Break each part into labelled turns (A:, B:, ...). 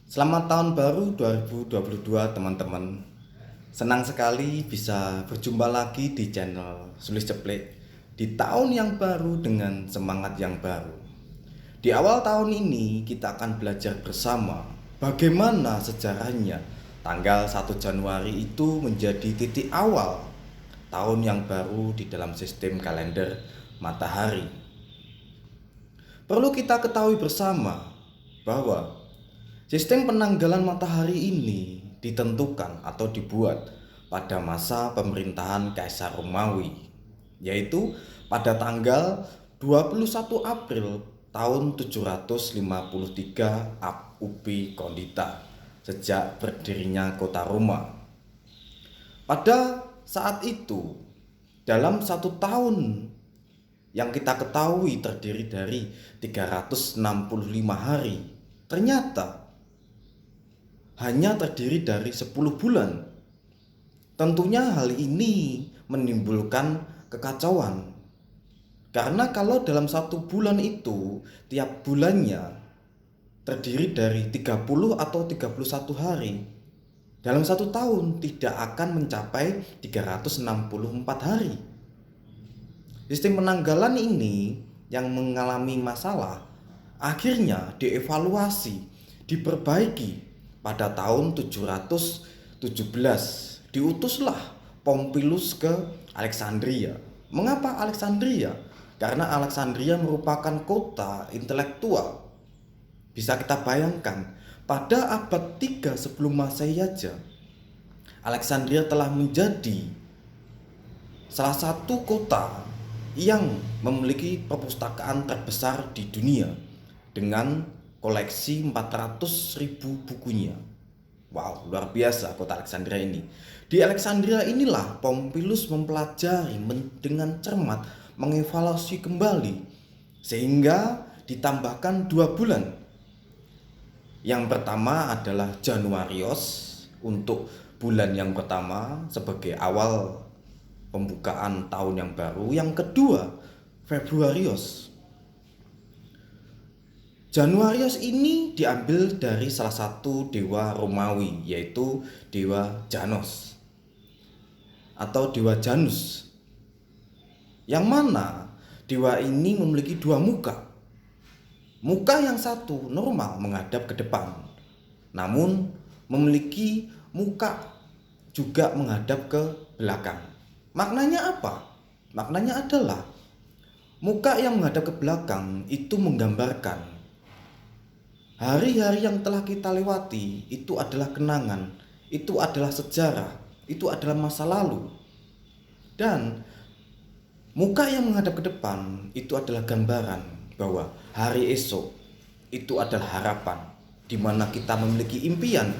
A: Selamat tahun baru 2022 teman-teman. Senang sekali bisa berjumpa lagi di channel Sulis Ceplek di tahun yang baru dengan semangat yang baru. Di awal tahun ini kita akan belajar bersama bagaimana sejarahnya tanggal 1 Januari itu menjadi titik awal tahun yang baru di dalam sistem kalender matahari. Perlu kita ketahui bersama bahwa sistem penanggalan matahari ini ditentukan atau dibuat pada masa pemerintahan Kaisar Romawi, yaitu pada tanggal 21 April tahun 753 UP Kondita, sejak berdirinya kota Roma. Pada saat itu, dalam satu tahun yang kita ketahui terdiri dari 365 hari, ternyata hanya terdiri dari 10 bulan. Tentunya hal ini menimbulkan kekacauan. Karena kalau dalam satu bulan itu, tiap bulannya terdiri dari 30 atau 31 hari, dalam satu tahun tidak akan mencapai 364 hari. Sistem penanggalan ini yang mengalami masalah akhirnya dievaluasi, diperbaiki pada tahun 717. Diutuslah Pompilus ke Alexandria. Mengapa Alexandria? Karena Alexandria merupakan kota intelektual. Bisa kita bayangkan, pada abad 3 sebelum Masehi saja, Alexandria telah menjadi salah satu kota yang memiliki perpustakaan terbesar di dunia dengan koleksi 400.000 bukunya. Wow, luar biasa kota Alexandria ini. Di Alexandria inilah Pompilus mempelajari dengan cermat, mengevaluasi kembali, sehingga ditambahkan 2 bulan. Yang pertama adalah Januarios untuk bulan yang pertama sebagai awal pembukaan tahun yang baru. Yang kedua, Februarios. Januarios ini diambil dari salah satu dewa Romawi, yaitu dewa Janos atau dewa Janus, yang mana dewa ini memiliki 2 muka. Muka yang satu normal menghadap ke depan, namun memiliki muka juga menghadap ke belakang. Maknanya apa? Maknanya adalah muka yang menghadap ke belakang itu menggambarkan hari-hari yang telah kita lewati, itu adalah kenangan, itu adalah sejarah, itu adalah masa lalu. Dan muka yang menghadap ke depan itu adalah gambaran bahwa hari esok itu adalah harapan, di mana kita memiliki impian,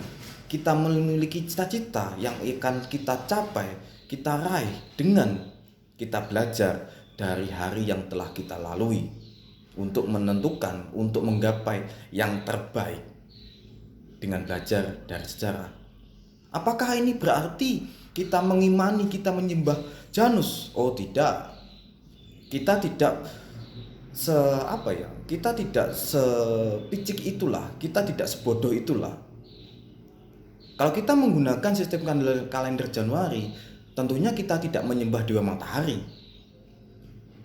A: kita memiliki cita-cita yang akan kita capai, kita raih dengan kita belajar dari hari yang telah kita lalui untuk menentukan, untuk menggapai yang terbaik dengan belajar dari sejarah. Apakah ini berarti kita mengimani, kita menyembah Janus? Oh tidak. Kita tidak kita tidak sepicik itulah, kita tidak sebodoh itulah. Kalau kita menggunakan sistem kalender Januari, tentunya kita tidak menyembah dewa matahari.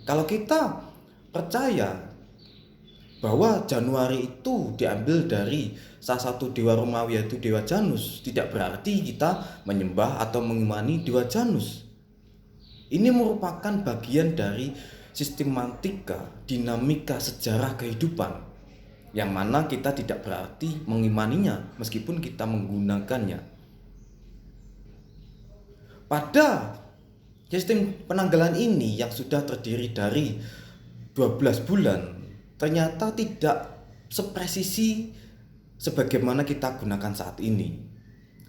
A: Kalau kita percaya bahwa Januari itu diambil dari salah satu dewa Romawi, yaitu dewa Janus, tidak berarti kita menyembah atau mengimani dewa Janus. Ini merupakan bagian dari sistematika, dinamika sejarah kehidupan, yang mana kita tidak berarti mengimaninya meskipun kita menggunakannya. Pada sistem penanggalan ini yang sudah terdiri dari 12 bulan, ternyata tidak sepresisi sebagaimana kita gunakan saat ini.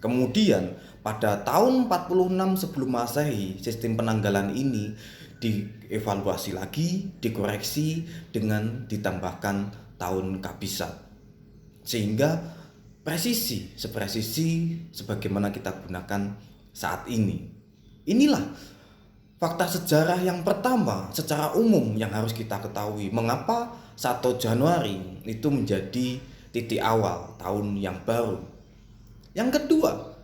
A: Kemudian pada tahun 46 sebelum Masehi, sistem penanggalan ini dievaluasi lagi, dikoreksi dengan ditambahkan tahun kabisat, sehingga sepresisi sebagaimana kita gunakan saat ini. Inilah fakta sejarah yang pertama secara umum yang harus kita ketahui. Mengapa 1 Januari itu menjadi titik awal tahun yang baru. Yang kedua,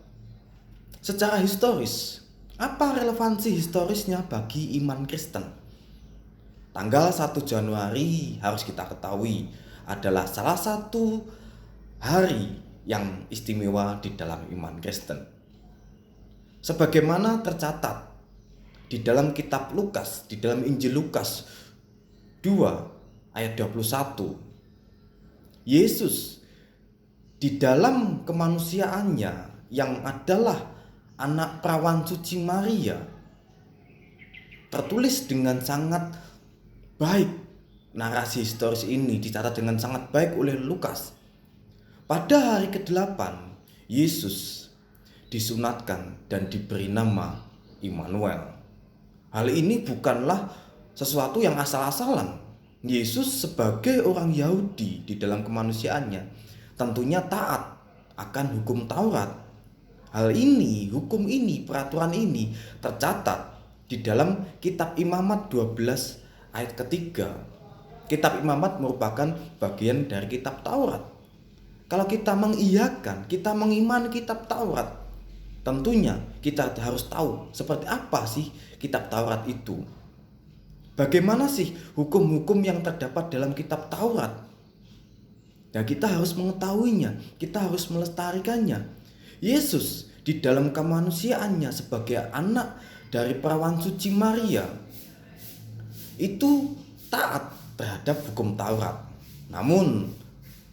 A: secara historis, apa relevansi historisnya bagi iman Kristen? Tanggal 1 Januari harus kita ketahui adalah salah satu hari yang istimewa di dalam iman Kristen. Sebagaimana tercatat di dalam kitab Lukas, di dalam Injil Lukas 2 ayat 21, Yesus di dalam kemanusiaannya yang adalah anak perawan suci Maria tertulis dengan sangat baik. Narasi historis ini dicatat dengan sangat baik oleh Lukas. Pada hari ke-8 Yesus disunatkan dan diberi nama Immanuel. Hal ini bukanlah sesuatu yang asal-asalan. Yesus sebagai orang Yahudi di dalam kemanusiaannya tentunya taat akan hukum Taurat. Hal ini, hukum ini, peraturan ini tercatat di dalam kitab Imamat 12 ayat ketiga. Kitab Imamat merupakan bagian dari kitab Taurat. Kalau kita mengiyakan, kita mengimani kitab Taurat, tentunya kita harus tahu seperti apa sih kitab Taurat itu. Bagaimana sih hukum-hukum yang terdapat dalam kitab Taurat? Dan kita harus mengetahuinya, kita harus melestarikannya. Yesus di dalam kemanusiaannya sebagai anak dari perawan suci Maria itu taat terhadap hukum Taurat. Namun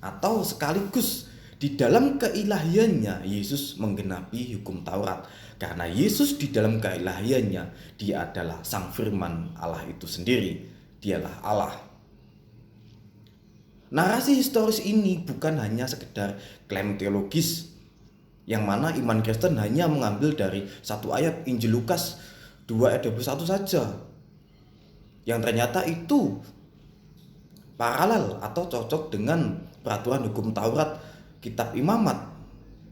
A: atau sekaligus di dalam keilahiannya Yesus menggenapi hukum Taurat. Karena Yesus di dalam keilahiannya dia adalah Sang Firman Allah itu sendiri. Dialah Allah. Narasi historis ini bukan hanya sekedar klaim teologis yang mana iman Kristen hanya mengambil dari satu ayat Injil Lukas 2 ayat 21 saja, yang ternyata itu paralel atau cocok dengan peraturan hukum Taurat kitab Imamat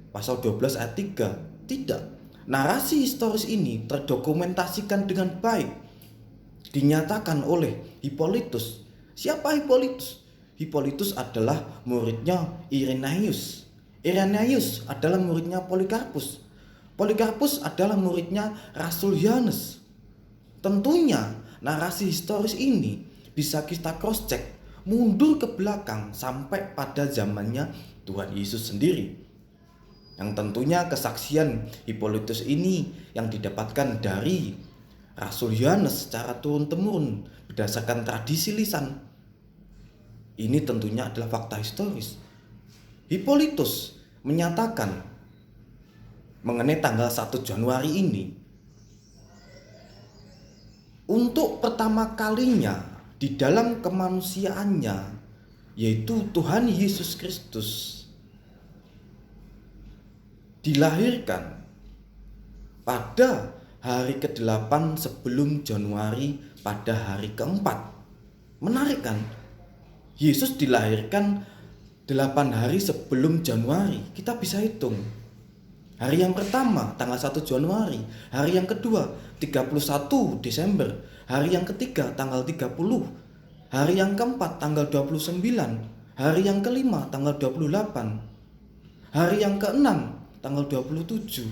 A: pasal 12 ayat 3. Tidak. Narasi historis ini terdokumentasikan dengan baik. Dinyatakan oleh Hippolytus. Siapa Hippolytus? Hippolytus adalah muridnya Irenaeus. Irenaeus adalah muridnya Polikarpus. Polikarpus adalah muridnya Rasul Yohanes. Tentunya narasi historis ini bisa kita cross check mundur ke belakang sampai pada zamannya Tuhan Yesus sendiri. Yang tentunya kesaksian Hippolytus ini yang didapatkan dari Rasul Yohanes secara turun-temurun berdasarkan tradisi lisan. Ini tentunya adalah fakta historis. Hippolytus menyatakan mengenai tanggal 1 Januari ini untuk pertama kalinya di dalam kemanusiaannya, yaitu Tuhan Yesus Kristus dilahirkan pada hari ke-8 sebelum Januari pada hari ke-4. Menarik kan? Yesus dilahirkan 8 hari sebelum Januari. Kita bisa hitung. Hari yang pertama tanggal 1 Januari, hari yang kedua 31 Desember, hari yang ketiga tanggal 30, hari yang keempat tanggal 29, hari yang kelima tanggal 28, hari yang keenam tanggal 27,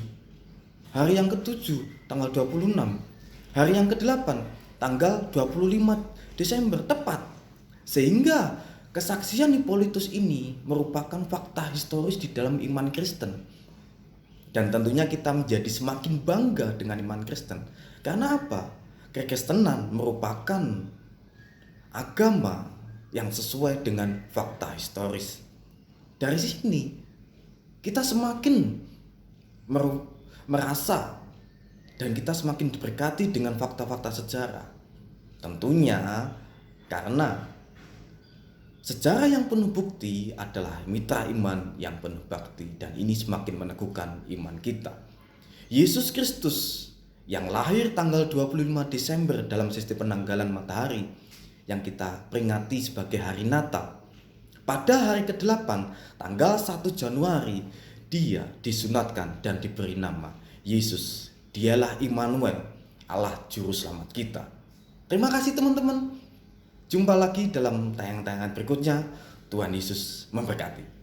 A: hari yang ketujuh tanggal 26, hari yang ke-8 tanggal 25 Desember tepat. Sehingga kesaksian Hippolytus ini merupakan fakta historis di dalam iman Kristen. Dan tentunya kita menjadi semakin bangga dengan iman Kristen. Karena apa? Kekristenan merupakan agama yang sesuai dengan fakta historis. Dari sini kita semakin merasa dan kita semakin diberkati dengan fakta-fakta sejarah. Tentunya karena sejarah yang penuh bukti adalah mitra iman yang penuh bakti, dan ini semakin meneguhkan iman kita. Yesus Kristus yang lahir tanggal 25 Desember dalam sistem penanggalan matahari yang kita peringati sebagai hari Natal. Pada hari ke-8 tanggal 1 Januari dia disunatkan dan diberi nama Yesus. Dialah Immanuel, Allah juru selamat kita. Terima kasih teman-teman. Jumpa lagi dalam tayangan-tayangan berikutnya. Tuhan Yesus memberkati.